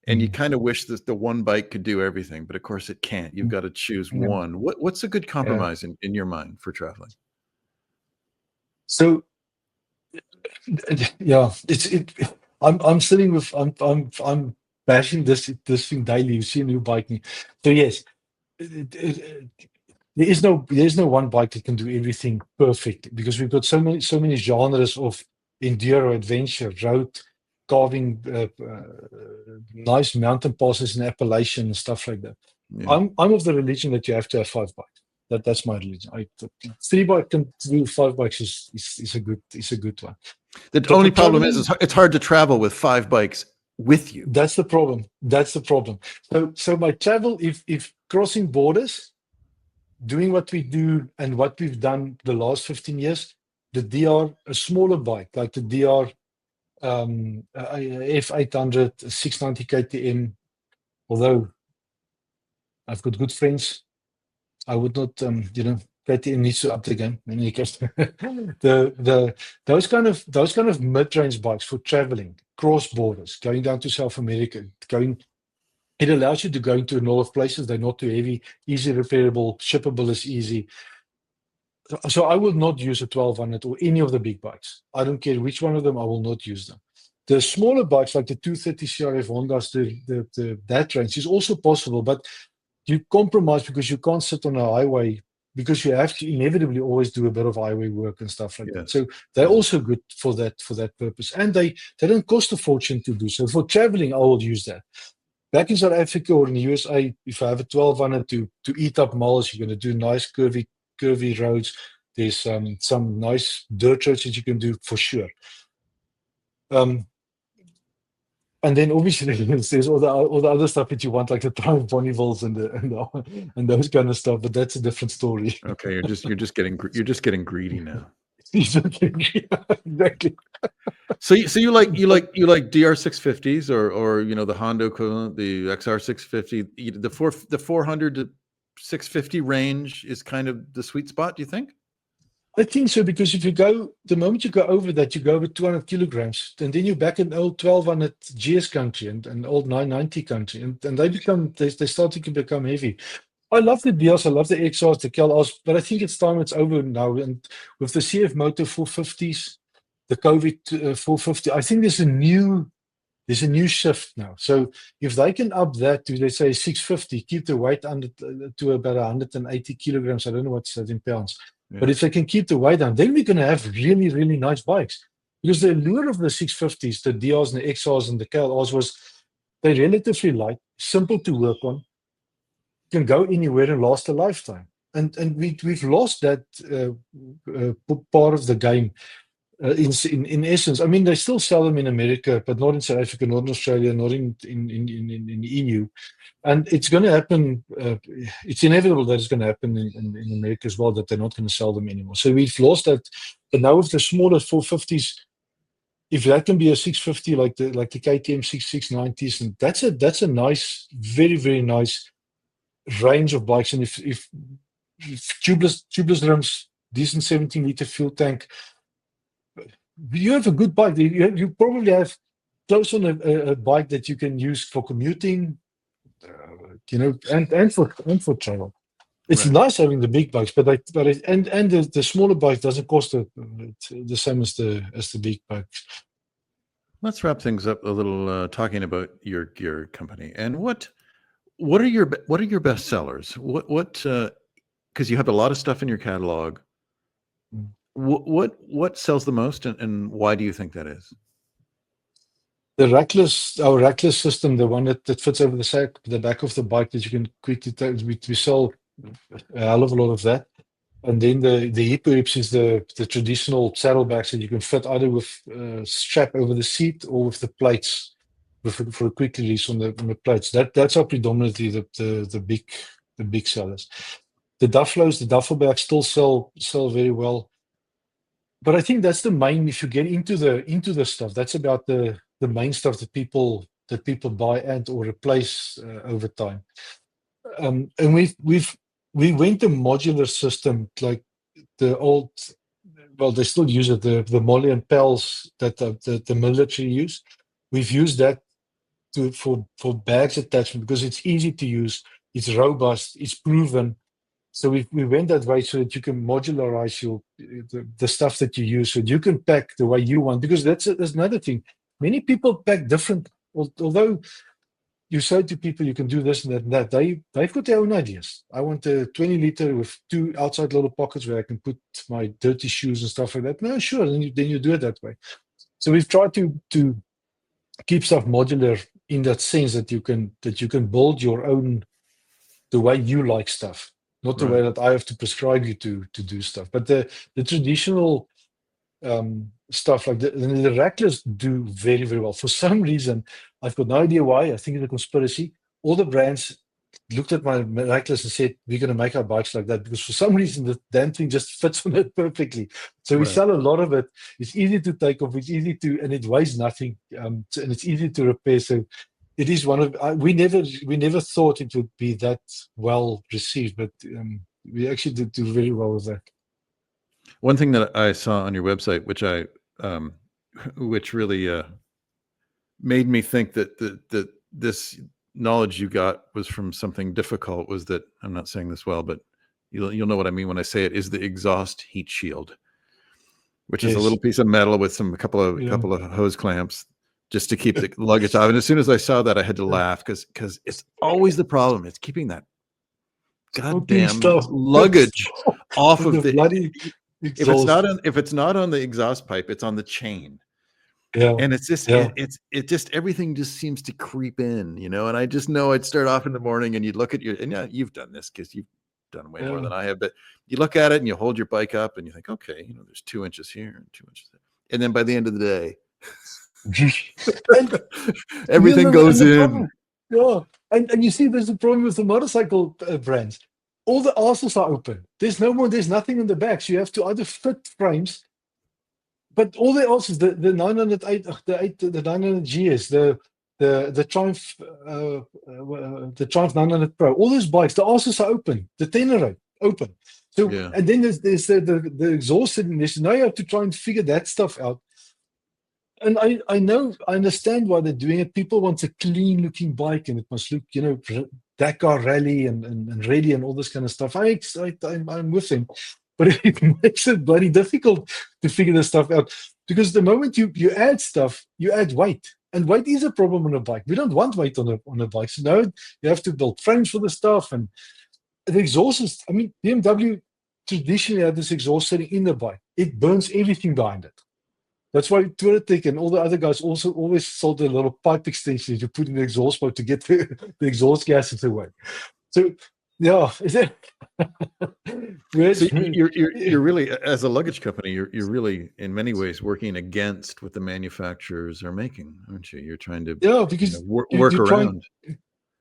And you kind of wish that the one bike could do everything, but of course it can't. You've got to choose one. What's a good compromise in your mind for traveling? So, yeah, I'm sitting with I'm bashing this thing daily. You see a new bike. So yes, there is no one bike that can do everything perfect, because we've got so many genres of enduro, adventure, road, carving, nice mountain passes in Appalachian and stuff like that. Yeah. I'm of the religion that you have to have 5 bikes. That's my religion. 3 bikes can do 5 bikes is a good one. The only problem is it's hard to travel with 5 bikes with you. That's the problem. So my travel, if crossing borders, doing what we do and what we've done the last 15 years, the DR, a smaller bike like the DR F800, 690 KTM, although I've got good friends, I would not, KTM needs to up the game in any case. Those kind of mid-range bikes for traveling, cross borders, going down to South America, it allows you to go into a lot of places. They're not too heavy, easy repairable, shippable is easy. So I will not use a 1200 or any of the big bikes. I don't care which one of them, I will not use them. The smaller bikes like the 230 CRF Hondas, that range is also possible, but you compromise because you can't sit on a highway, because you have to inevitably always do a bit of highway work and stuff like that. So they're also good for that purpose. And they don't cost a fortune to do. So for traveling, I will use that. Back in South Africa or in the USA, if I have a 1200 to eat up miles, you're going to do nice curvy roads. There's some nice dirt roads that you can do for sure. And then obviously there's all the other stuff that you want, like the Triumph Bonnevilles and those kind of stuff. But that's a different story. Okay, you're just getting greedy now. Exactly. So you like DR650s or the Honda equivalent, the XR650, the 400 to 650 range is kind of the sweet spot, do you think? I think so, because the moment you go over that, you go over 200 kilograms, and then you're back in old 1200 GS country and old 990 country, and they start to become heavy. I love the Dios, I love the XRs, the KLRs, but I think it's time it's over now. And with the CF Moto 450s, the COVID 450, I think there's a new shift now. So if they can up that to, let's say, 650, keep the weight under to about 180 kilograms, I don't know what's that in pounds. Yeah. But if they can keep the weight down, then we're going to have really, really nice bikes. Because the allure of the 650s, the DRs and the XRs and the KLRs was they're relatively light, simple to work on, can go anywhere and last a lifetime. And we've lost that part of the game. In essence, I mean, they still sell them in America, but not in South Africa, not in Australia, not in the EU. And it's going to happen. It's inevitable that it's going to happen in America as well, that they're not going to sell them anymore. So we've lost that. But now with the smaller 450s, if that can be a 650 like the KTM 690s, and that's a nice, very, very nice range of bikes. And if tubeless rims, decent 17-liter fuel tank, you have a good bike. You probably have close on a bike that you can use for commuting, and for travel. It's Right. nice having the big bikes, but the smaller bike doesn't cost the same as the big bikes. Let's wrap things up a little, talking about your gear company. And what are your best sellers? What because you have a lot of stuff in your catalog. Mm. What sells the most, and why do you think that is? Our rackless system, the one that fits over the back of the bike that you can quickly take, we sell a hell of a lot of that. And then the hip rips is the traditional saddlebags that you can fit either with strap over the seat or with the plates for a quick release on the plates. That's our predominantly the big sellers. The Dufflos, the duffel bags still sell very well. But I think that's the main. If you get into the stuff, that's about the main stuff that people buy and or replace over time. And we went a modular system like the old. Well, they still use it. The Molly and Pels that the military use. We've used that for bags attachment because it's easy to use. It's robust. It's proven. So we went that way so that you can modularize the stuff that you use, so you can pack the way you want. Because that's another thing. Many people pack different. Although you say to people you can do this and that and that, they've got their own ideas. I want a 20-liter with 2 outside little pockets where I can put my dirty shoes and stuff like that. No, sure, then you do it that way. So we've tried to keep stuff modular in that sense that you can build your own the way you like stuff. Not the way that I have to prescribe you to do stuff, but the traditional stuff like the rackless do very, very well. For some reason, I've got no idea why. I think it's a conspiracy. All the brands looked at my rackless and said, "We're going to make our bikes like that," because for some reason the damn thing just fits on it perfectly. So we sell a lot of it. It's easy to take off. It's easy to, and it weighs nothing, and it's easy to repair. So it is one of we never thought it would be that well received, but we actually did do very well with that. One thing that I saw on your website, which really made me think that this knowledge you got was from something difficult, was that, I'm not saying this well, but you'll know what I mean when I say it, is the exhaust heat shield, which is a little piece of metal with a couple of hose clamps, just to keep the luggage off. And as soon as I saw that, I had to laugh because it's always the problem. It's keeping that goddamn luggage off of the bloody exhaust. If it's not on the exhaust pipe, it's on the chain. Yeah. And it's just it just everything just seems to creep in, and I just know I'd start off in the morning and you'd look at you've done this because you've done way more than I have, but you look at it and you hold your bike up and you think, okay, there's 2 inches here and 2 inches there. And then by the end of the day, everything goes in. And you see, there's a problem with the motorcycle brands. All the arses are open. There's nothing in the back. So you have to either fit frames, but all the arses, the 908, the 900 GS, the Triumph, the Triumph 900 Pro, all those bikes, the arses are open. The Tenere open. So and then there's the exhaust in this. Now you have to try and figure that stuff out. And I understand why they're doing it. People want a clean looking bike and it must look, Dakar Rally and Rally and all this kind of stuff. I'm with him, but it makes it bloody difficult to figure this stuff out because the moment you add stuff, you add weight, and weight is a problem on a bike. We don't want weight on a bike, so now you have to build frames for the stuff and the exhaust is. I mean, BMW traditionally had this exhaust sitting in the bike. It burns everything behind it. That's why Touratech and all the other guys also always sold a little pipe extension to put in the exhaust pipe to get the exhaust gases away. So, yeah, is it? So you're really, as a luggage company, you're really in many ways working against what the manufacturers are making, aren't you? You're trying to because work you're around.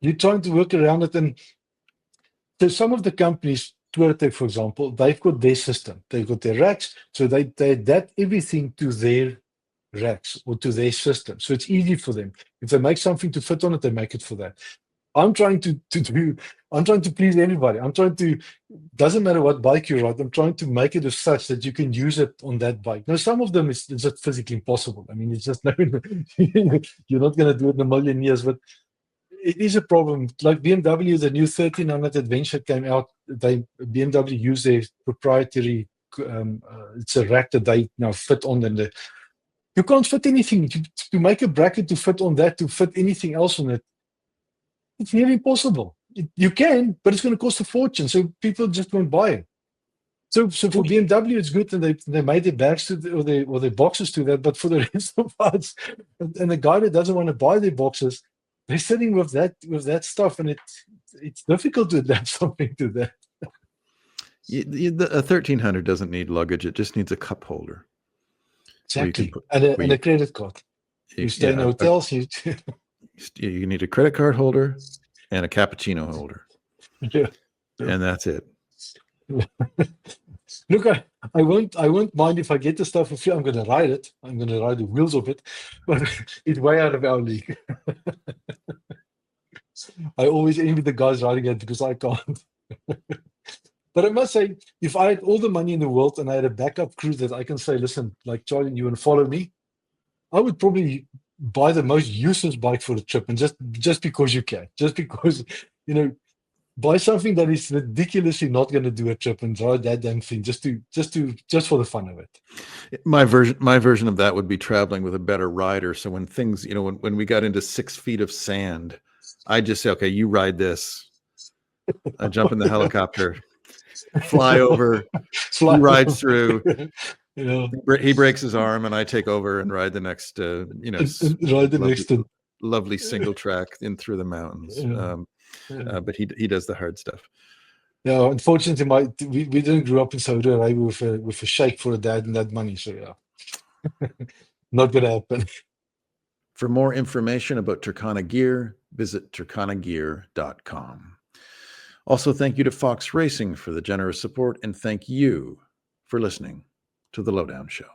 You're trying to work around it, and so some of the companies, Touratech, for example, they've got their system. They've got their racks, so they adapt everything to their racks or to their system. So it's easy for them. If they make something to fit on it, they make it for that. I'm trying to please everybody. Doesn't matter what bike you ride, I'm trying to make it as such that you can use it on that bike. Now, some of them it's just physically impossible. I mean, it's just you're not going to do it in a million years, but it is a problem. Like BMW, the new 1300 Adventure came out. BMW use their proprietary. It's a rack that they now fit on, and you can't fit anything to make a bracket to fit on that to fit anything else on it. It's nearly impossible. You can, but it's going to cost a fortune. So people just won't buy it. So for BMW, it's good that they made their bags or their boxes to that. But for the rest of us, and the guy that doesn't want to buy their boxes, they're sitting with that stuff, and it's difficult to adapt something to that. A 1300 doesn't need luggage; it just needs a cup holder. Exactly, and a credit card. You stay in hotels. You need a credit card holder and a cappuccino holder. Yeah, and that's it. Look, I won't mind if I get the stuff for free. I'm going to ride it. I'm going to ride the wheels of it, but it's way out of our league. I always envy the guys riding it because I can't. But I must say, if I had all the money in the world and I had a backup crew that I can say, listen, like Charlie, you want to follow me? I would probably buy the most useless bike for the trip, and just because you can, just because buy something that is ridiculously not going to do a trip and ride that damn thing just for the fun of it. My version of that would be traveling with a better rider. So when things, when we got into 6 feet of sand, I just say, okay, you ride this. I jump in the helicopter, fly over, he rides through. He breaks his arm, and I take over and ride the next. Ride the next lovely single track in through the mountains. Yeah. But he does the hard stuff. Yeah, unfortunately, we didn't grow up in Saudi Arabia with a sheikh for a dad and that money. So yeah, not gonna happen. For more information about Turkana Gear, visit turkanagear.com. Also, thank you to Fox Racing for the generous support, and thank you for listening to The Lowdown Show.